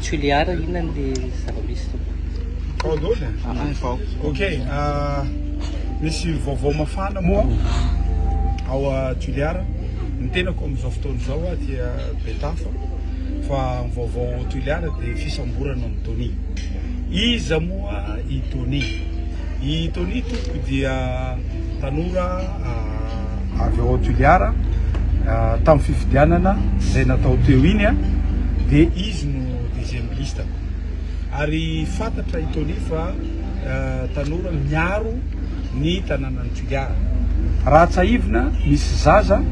Tuiliara inona le zava-misy Okej, misy vaovao mafana moa ao Tuiliara. Ny tenako amin'izao fotoana izao dia Betafa fa ny vaovao Tuiliara dia fisamborana amin'ny Tony. Iza moa i Tony? I Tony tompoko dia tanora avy ao Tuiliara tamin'ny fifidianana izay natao teo iny dia izy no deuxième liste. Ary fantatra i Tony fa tanora miaro ny tanànan'ny Tuiliara. Raha tsaivina misy zaza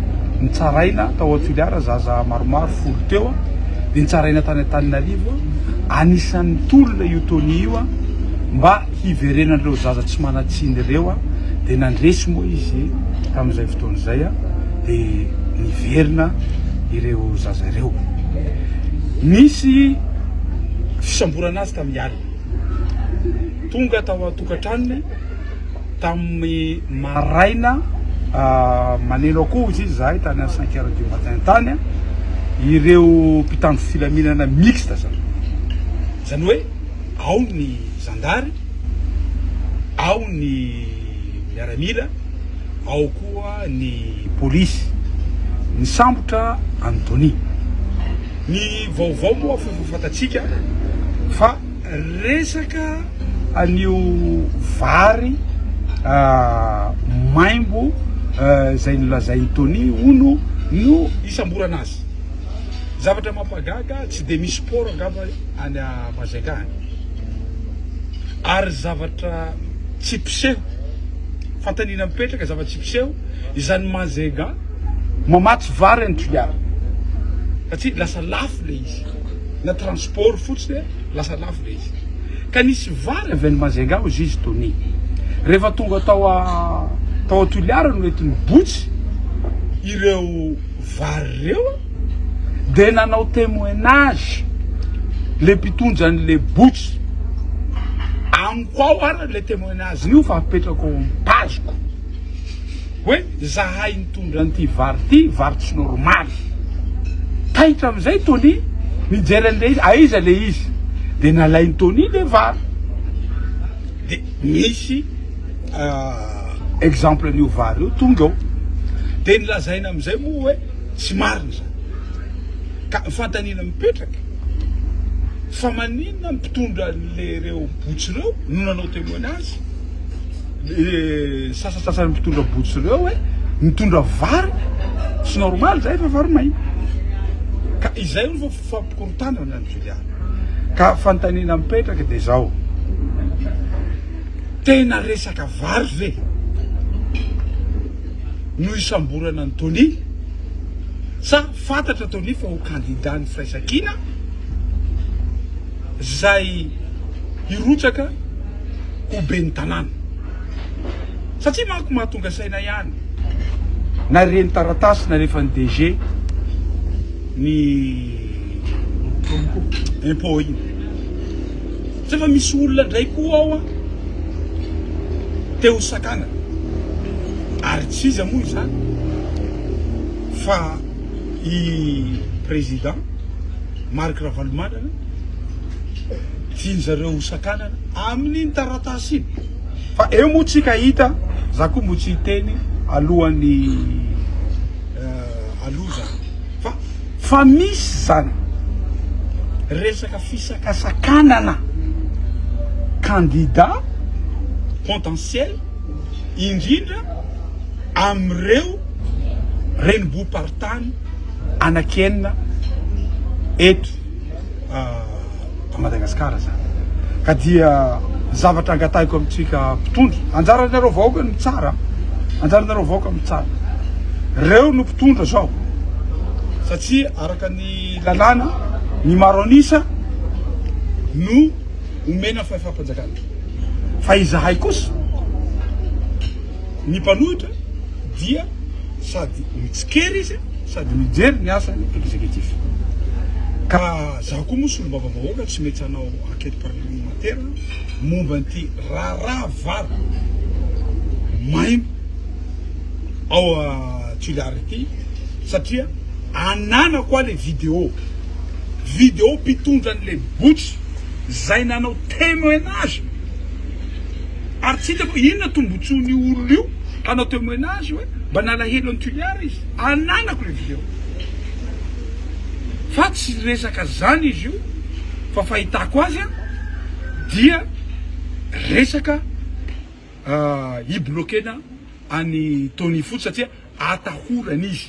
nitsaraina tao Tuiliara, zaza maromaro folo teo dia nitsaraina tany Antananarivo. Anisan'ny tolona io Tony io mba hiverenan'ireo zaza tsy manatsiny ireo dia nandresy moa izy tamin'izay fotoana izay dia niverina ireo zaza ireo. Misy fisamborana azy tamin'ny alina, tonga tao tokantranony tamin'ny maraina maneno akoho izy zahay tany amin'ny 5 heures du matin tany ireo mpitandro filaminana mixte zany hoe ao ny zandary, ao ny miaramila, ao koa ny polisy nisambotra Antony. Ny vaovao moa fantatsika fa resaka anio vary maimbo izay nolazainy Tony hono no isamborana azy. Zavatra mampagaga tsy dia misy sport angamba any Majunga any, ary zavatra tsy piseho fantaniana mipetraka, zavatra tsy piseho izany Majunga mamatsy vary any Tuiliara satria lasa lafo le izy, na transport fotsiny lasa lafo le izy. Ka nisy vary avy any Majunga hozy izy Tony. Rehefa tonga tao Tuiliara no entiny botsy ireo vary ireo dia nanao témoignage le mpitondra an'le botsy amiko ao ary le témoignage io fa apetrako paziko hoe zahay nitondra an'ity vary tsy normaly. Taitra amin'izay Tony mijery an'le izy, aiza le izy dia nalainy Tony le vary. Dia misy exemple an'io vary io tonga ao dia nilazaina amin'izay moa hoe tsy marina zany. Ka fantaniana mipetraka fa maninona mpitondra lereo botsy ireo no nanao témoignage, sasasasany mpitondra botsy ireo hoe mitondra vary tsy normaly zay fa vary maina. Ka izay no fampikorotana ny Tuiliara. Ka fantaniana mipetraka dia zao tena resaka vary ve no isamborana ny Tony sa fantatra Tony fa ho candidat ny firaisan-kina zay hirotsaka ho ben'ny tanàna. Satria manko mahatonga saina ihany na reny taratasy na rehefa ny DG ny impôt iny sa fa misy olona ndray koa ao teo sakana ary tsy iza moa izany fa i président Marc Ravalomanana tiany zareo hosakanana amin'iny taratasy iny. Fa eo moa tsika hita, za koa moa tsy hiteny alohan'ny aloha zany fa misy zany resaka fisakasakanana candidat potentiel indrindra amin'ireo renim-boapartany anakenina eto Madagasikara zany. Ka dia zavatra angatahiko amintsika mpitondra, anjaranareo vahoaka no tsara, anjaranareo vahoaka no tsara, reo no mpitondra zao satria araka ny lalàna ny maro anisa no omena fahefam-panjakana. Fa izahay kosa ny mpanohitra dia sady mitsikery izy sady mijery ny asany exécutif. Ka zaho koa moa solombavavahoaka tsy mety hanao enquête parlementaire momba an'ity raharaha vary maimbo ao Tuiliara ity satria ananako le vidéo vidéo mpitondran'le botsy zay nanao témoignage ary tsy hitako inona tombontsoan'io olona io hanao témoignage hoe mba nalahelo any Tuliara izy ananako le vidéo fa tsy resaka zany izy io fa fahitako azy a dia resaka iblokena any Tony fotsy satria atahorana izy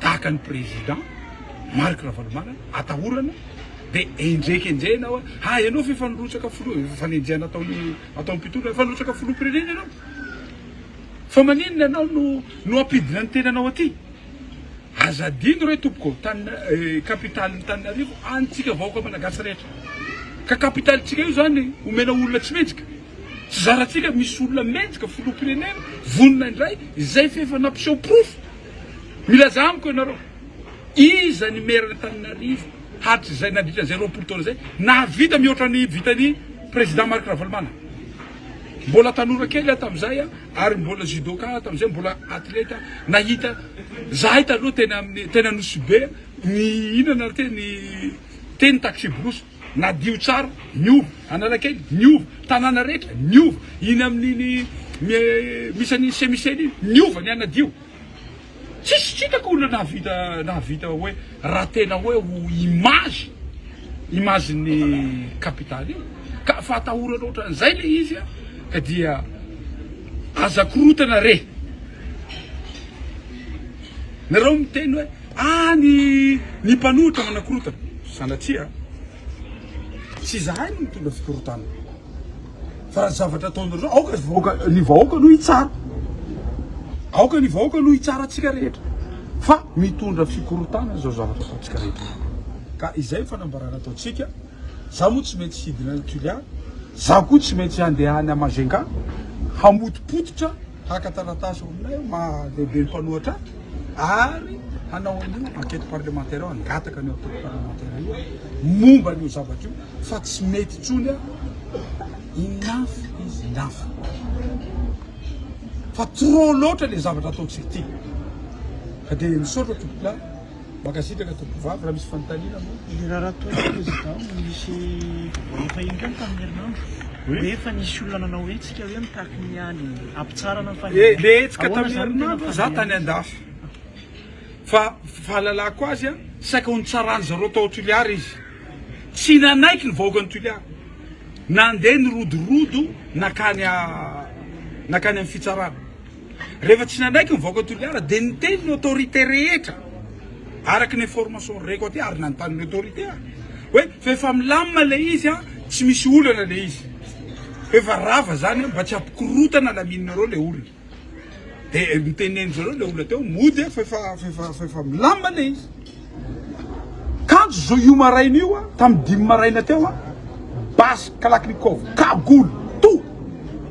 tahaka ny président Marc Ravalomanana atahorana de endraiky enjena hoe ianao fa fanolotsaka fanenjehana ataon'ny mpitondra fanolotsaka filoham-pirenena ianao fa maninona ianao no ampidina ny tenanao aty azadino re tompoko kapitalin'ny Tananarivo antsika vahoaka malagasy rehetra ka kapitalitsika io zany omena olona tsy metsika tsy zaratsika misy olona metsika filoham-pirenena vonona indray zay fefa nampiseho proof milaza amiko ianareo iza ny merana Tananarivo hatry zay nandritra zay roapolo taona zay navita mihoatra ny vitany président Marc Ravalomanana mbola tanora kely tam'izay ary mbola judoka tam'izay mbola athlète nahita zahay taloha tena nosy be ny inana ny teny taxi brousse nadio tsara niova Analakely niova tanàna rehetra niova iny amin'iny misy an'iny semiseny niova ny anadio tsisy hitako olona nahavita hoe raha tena hoe ho image ny capitale io ka fahatahorana ohatran'izay le izy ka dia azakorotana re nareo miteny hoe ny mpanohitra manakorotana sanatria tsy zahay no mitondra fikorotana fa raha zavatra ataonareo aoka ny vahoaka no hitsara aoka ny vahoaka no hitsara atsika rehetra fa mitondra fikorotana zao zavatra ataontsika rehetra ka izay fanambarana ataontsika za moa tsy maintsy hidina ny Tuliara za koa tsy maintsy handehany Majunga hamotipototra haka taratasy aminay mahalehibe ny mpanohatra ary hanao an'io enquête parlementaire ao angataka ny enquête parlementaire io momba an'io zavatra io fa tsy mety tsony enough is enough fa trop loatra le zavatra ataontsika ty ka dia misaotra tompona makasitraka tompovavy raha misy fanontaniana le raha toy président misy efa ingany tamin'ny herinandro hoe efa nisy olona nanao etsika hoe mitaky ny any ampitsarana le etsika tamin'ny herinandro za tany andafy fa fahalalako azy saika hontsarany zareo tao Tuliara izy tsy nanaiky ny vahoaka ny Tuliara nandeha ny rodorodo nakany amin'ny fitsarana rehefa tsy nanaiky ny vahoaka ny Tuliara dia niteny ny autorité rehetra araky ny information reko aty ary nanontany autorité hoe fefa milamina le izy tsy misy olana le izy fefa rava zany mba tsy ampikorotana laminareo le olona dia miteneny zareo le olona teo mody fefa milamina le izy kanjo zo io maraina io tamin'ny 5 maraina teo basy Kalaknikov kagoly to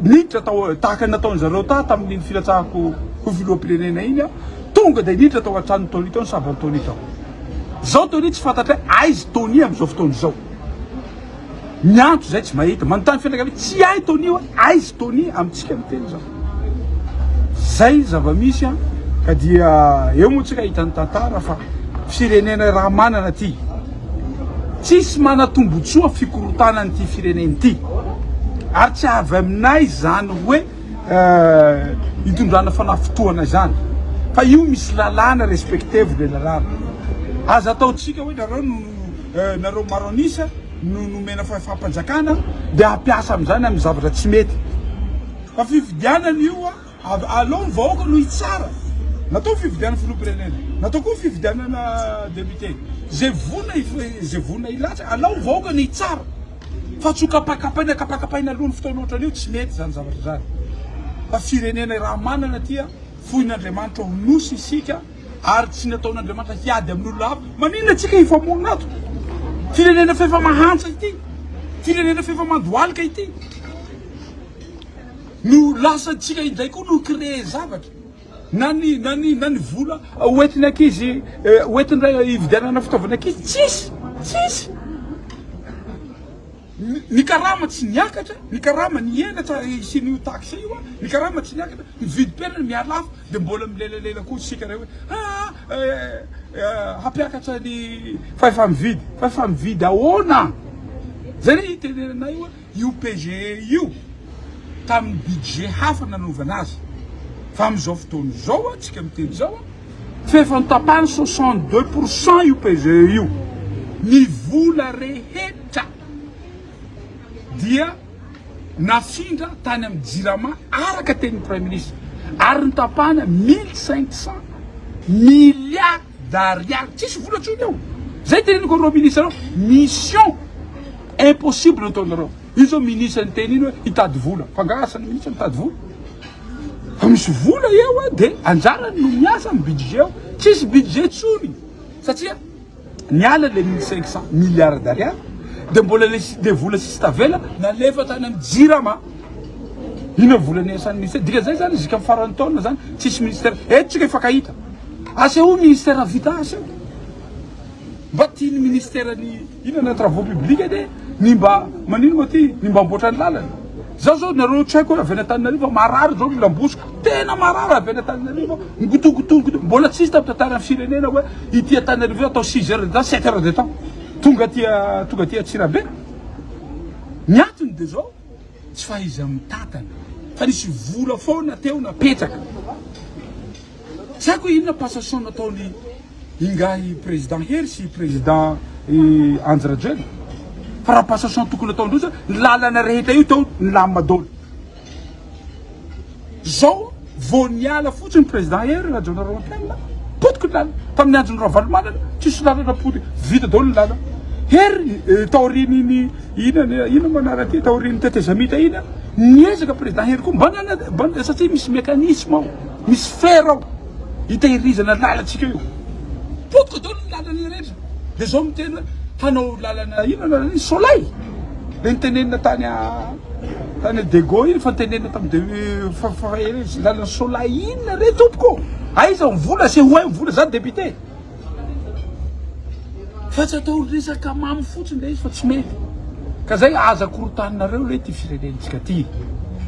niditra tao tahaka nataony zareo tamin'iny filatsahako ho filoham-pirenena iny tonga dia niditra tao an-tranony Tony tao ny savany Tony tao zao Tony tsy fantatra hoe aizy Tony amin'izao fotoana izao miantso zay tsy mahita manontany fianakavia tsy hay Tony hoe aizy Tony amintsika miteny zao zay zava-misy ka dia eo moa tsika hitany tantara fa firenena raha manana ty tsisy manatombotsoa fikorotana n'ity firenena ity ary tsy avy aminay zany hoe hitondrana fanafotoana zany fa io misy lalàna respecteve le lalàna aza ataotsika hoe nareo maronisa no nomena fampanjakana dia hampiasa amin'izany amin'ny zavatra tsy mety fa fividianana io alao ny vahoaka no hitsara natao fividiana filoham-pirenena natao koa fividianana député zay vona ilatsa alao ny vahoaka no hitsara fa tsy kapakapaina aloha ny fotoana ohatran'io tsy mety zany zavatra zany fa firenena raha manana tia fohin'Andriamanitra ho nosy isika ary tsy nataon'Andriamanitra hiady amin'olona hafa maninona atsika hifamonina ato firenena fefa mahantsa ity firenena fefa mandoalika ity no lasa tsika indray koa no créé zavatra na ny vola hoentiny ankizy hoentiny ray hividianana fitaovana ankizy tsisy ny karama tsy niakatra ny karama ny enatra sy ny taxe io ny karama tsy niakatra ny vidim-piainana mialafa dia mbola milelalela koa sika ray hoe hampiakatra ny fahefa mividy ahoana zay le itenenanay hoe io PGE io tamin'ny budget hafa nanaovana azy fa amin'izao fotoana zao atsika miteny zao fefa notapahany 62% io PGE io ny vola rehetra dia nafindra tany amin'ny jirama araka tenin'ny premier ministre ary notapahana 1500 milliards d'ariary tsisy vola tsony eo zay teneniko reo ministre reo mission impossible ataonareo io zao ministre ny teny iny hoe hitady vola fangasany ministre mitady vola fa misy vola eo de anjarany no miasa amin'ny budget eo tsisy budget tsony satria niala le 1500 milliards d'ariary de mbola le vola sisy tavela nalefa tany amin'ny jirama ino vola niasan'ny ministère dika zay zany zika farany taona zany tsisy ministère tsika ifakahita asa io ministère vita asa mba tiany ministère ny inona travaux publics de ny mba manino moa ty ny mba amboatra ny lalana zao nareo tsy haiko hoe avy Antananarivo marary zao ny lambosiko tena marary avy Antananarivo ngotogotogoto mbola tsisy tapitantara amin'ny firenena hoe ity Antananarivo atao 6 heures de temps 7 heures de temps tonga ty Antsirabe ny antony de zao tsy fa izy mitatana fa nisy vola foana teo napetraka tsy haiko inona passation nataony ingahy président Hery sy président Andry Rajoelina fa raha passation tokony ataondroza ny lalana rehetra io tao ny lamadolo zao vao niala fotsiny président Hery Rajoelina Romantenina potiky ny lalana tamin'ny andron'ny Ravalomanana tsisy lalana potiky vita daholo ny lalana Hery taoriny ina manaraty taoriny tetezamita ina niezaka président Hery koa mba satria misy mécanisme ao misy fer ao hitahirizana lalantsika io potiky daholo ny lalana rehetra de zao miteny hoe hanao lalana ina soleil le nitenenina tany Dego iny fa nitenenina tamin'ny lalana soleil inona re tompoko aiza mivola se hoe mivola za député fa tsy atao resaka mamy fotsiny le izy fa tsy mety ka zay aza korotaninareo le ty firenentsika ty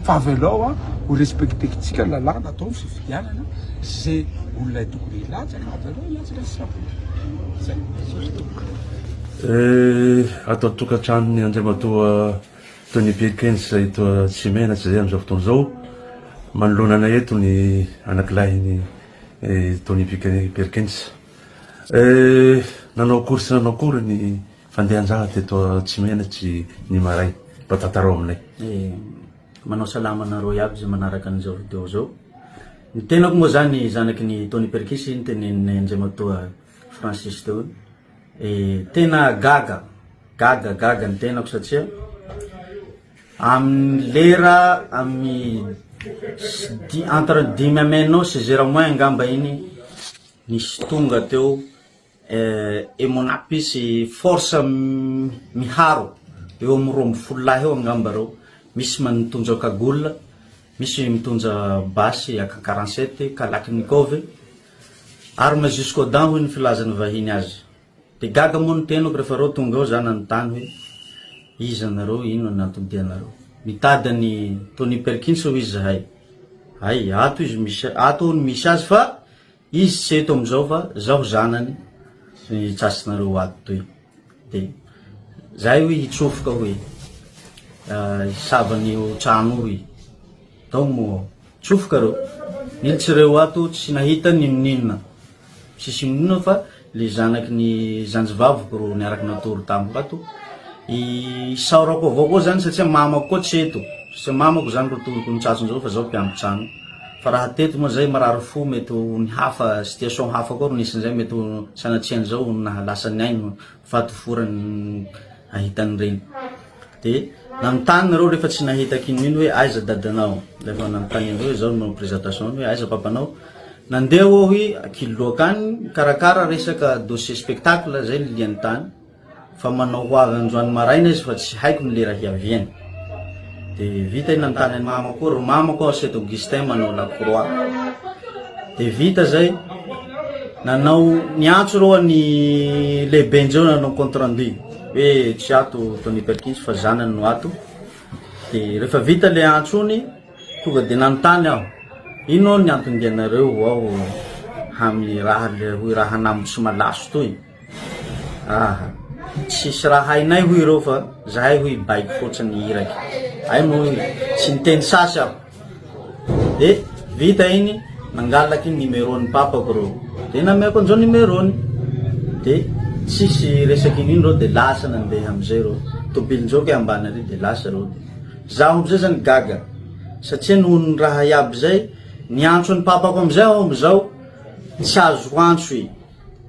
fa avy alao ho respectetsika lalàna atao sy fidianana zay olona tokony ilatsaka avy alao ilatsaka sy atao tokantranony Andriamatoa Tony Perkins eto Tsimenatsy zay am'izao fotoana zao manoloana eto ny anakilahy Tony Perkins nanao course nanao akory ny fandehanjaha teto Tsimenatsy ny maray mba tantarao aminay manao salama nareo iaby zay manaraka an'izao video zao ny tenako moa zany zanaky ny Tony Perkins ny teneniny Andriamatoa Francis teo tena gaga ny tenako satria amin'ny lera amin'ny entre 10 aminao sy 0 moins angamba iny nisy tonga teo monapy sy force miharo eo amin'ny 20 lahy eo angamba reo misy mitondra Kagoula misy mitondra basy AK-47 Kalashnikov arme jusqu'au dent hoy ny filazany vahiny azy de gaga moa ny tenako rehefa reo tonga ao zany anontany hoe iza nareo ino nantondianareo mitady ny Tony Perkins ho izy zahay ay ato izy ato ny misy azy fa izy tsy eto amizao fa zaho zanany ny tsasinareo ato toy de zay hoe hitsofoka hoe isavany trano hoy tao mo tsofoka reo nilitsireo ato tsy nahita ny ninona sisy ninona fa le zanaky ny zanjivavoko ro niaraky natory tamiko ato isaorako avao koa zany satria mamako koa tsy eto satria mamako zany ro toroko ny tratson'izao fa zao mpiambitrano fa raha teto moa zay marary fo mety ny hafa situation hafa koa ro nisin'izay mety sanatrian'izao nahalasany ainy fatoforany ahitany reny de nanontany nareo rehefa tsy nahitaky inino hoe aiza dadanao rehefa nanontany hoe zao no présentation hoe aiza papanao nandeha ao hoe Kilokany karakara resaka dossier spectacle zay ny liany tany fa manao ho avy androany maraina izy fa tsy haiko ny lera hiaviany de vita iny nanontany any mamako ro mamako Seto Augustin manao la croix de vita zay nanao niantso reo ny lehibenjeo nanao compte rendu hoe tsy ato Tony Perkins fa zanany no ato de rehefa vita le antsony tonga de nanontany aho ino ny antondianareo ao hamy raha le hoe raha nambotsy malaso toy. Tsisy raha hainay hoy reo fa zahay hoy baiko fotsiny iraky. Ay mo tsy niteny sasy aho. De vita iny nangalaky numéro-ny papako reo. De nameko an'izao numéro-ny. De tsisy resaky iny reo de lasa nandeha amizay reo. Tobilin'izao ke ambany ary de lasa reo. Zaho amizay zany gaga. Satria noho ny raha iaby zay, niantso ny papako amizay aho amizao tsy azo antso i.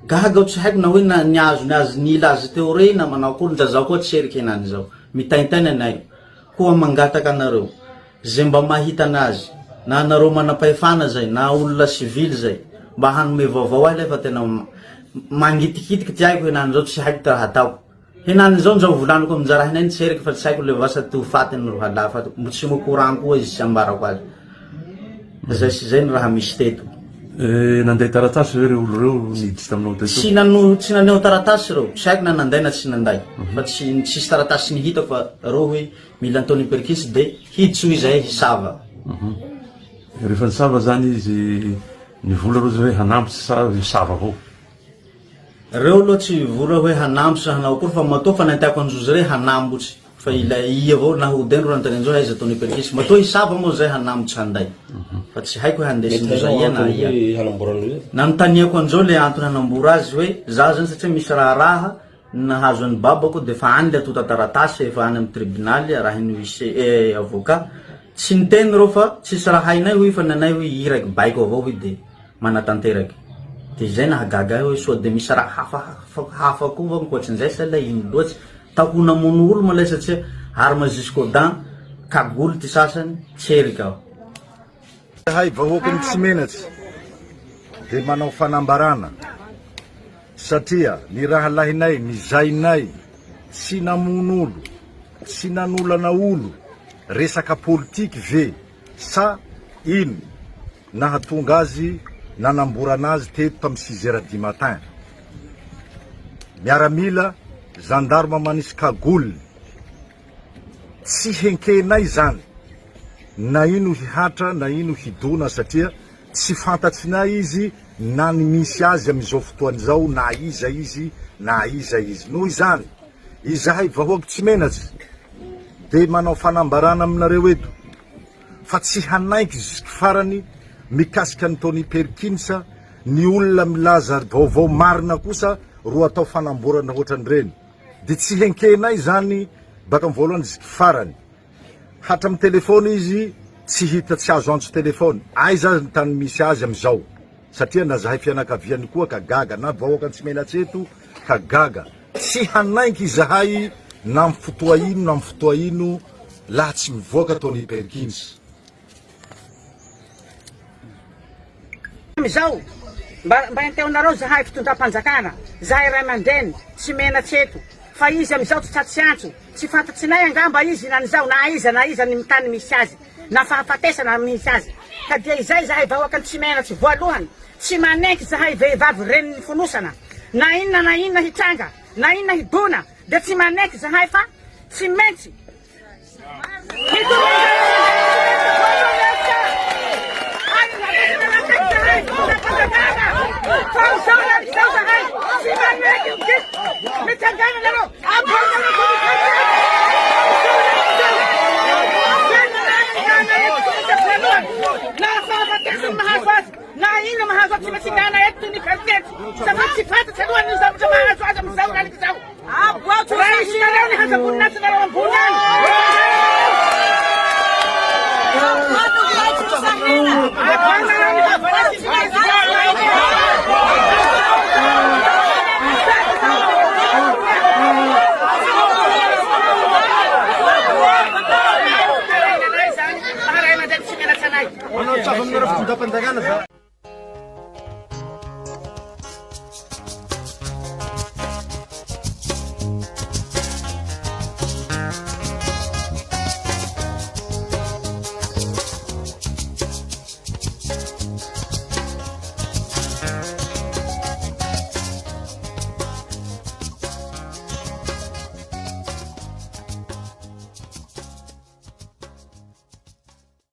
Gaga tsy haiko na hoe niazo nila azy teo rey na manao akory nda zaho koa tsy eriky henany zao. Mitaintany anay. Koa mangataka anareo. Zay mba mahita anazy. Na anareo manam-pahefana zay, na olona civil zay. Mba hanome vaovao ahy fa tena mangitikitiky ty haiko henany zao tsy haiko raha ataoko. Henany zao nzao volaniko aminjara henany tsy eriky fa tsy haiko le vasa ty ho fatiny ro halafa. Mbo tsy mokorano koa izy sy ambarako azy. Zay sy zay ny raha misy teto. Nanday taratasy ve reo olo reo niditsy taminao teto? Tsy naneho taratasy reo. Tsy haiko na nanday na tsy nanday. Fa tsisy taratasy nihitako fa reo hoe mila Antony Perkins de hiditsy ho izahay hisava. Rehefa nisava zany izy nivola reo hoe hanambotsy sa hisava avao? Reo aloha tsy vola hoe hanambotsy hanao akory fa matoa fa nantiako anjozy re hanambotsy. Fa i avao na hodeny ro nantany zao aiza Antony Perkins. Matoa hisava moa zay hanambotsy handay. Fa tsy haiko hoe handesin'izay iana ia. Nanontaniako an'izao le antony hanambora azy hoe za zany satria misy raha nahazo an'ny babako de fa any le atota taratasy efa any amin'ny tribunaly arahiny huissier avocat. Tsy niteny reo fa tsisy raha hainay hoy fa nanay hoe iraky baiko avao hoy de manatanteraky. De zay nahagaga hoe soa de misy raha hafa koa va mikoatrin'izay sa la ino loatsy. Tahona mono olo malay satria arme jusqu'au dent kagoly ty sasany tsy eriky aho. Zahay vahoaka ny tsy menatsy de manao fanambarana satria ny raha lahinay nizainay tsy namono olo tsy nanolana olo resaka politiky ve sa ino nahatonga azy nanamborana azy teto tamin'ny 6h du matin. Miaramila gendarme manisy kagoly tsy henkenay zany na ino hihatra na ino hidona satria tsy fantatsinay izy na ny misy azy amizao fotoan'izao na iza izy na iza izy. Noho izany izahay vahoaky tsy menatsy de manao fanambarana aminareo eto fa tsy hanaiky jusky farany mikasika ny Tony Perkins ny olona milaza vaovao marina kosa ro atao fanamborana ohatran'ireny. De tsy henkenay zany baka amin'ny voalohany jusky farany. Hatra amin'ny telefony izy tsy hita tsy azo antso telefony. Aiza ny tany misy azy amizao. Satria na zahay fianakaviany koa ka gaga na vahoaka tsy menatsy eto ka gaga. Tsy hanaiky izahay na amin'ny fotoa ino na amin'ny fotoa ino laha tsy mivoaka Tony Perkins. Amizao mba enteonareo zahay fitondram-panjakana, zahay ray aman-dreny tsy menatsy eto. Fa izy amizao tsy tratsy antso, tsy fantatsinay angamba izy na nizao na iza ny tany misy azy, na fahafatesana misy azy. Ka dia izay zahay vahoaka ny tsy menatsy voalohany, tsy manenky zahay vehivavy reny ny fonosana, na inona hitranga, na inona hidona, de tsy manenky zahay fa tsy maintsy. Mitangana nalo,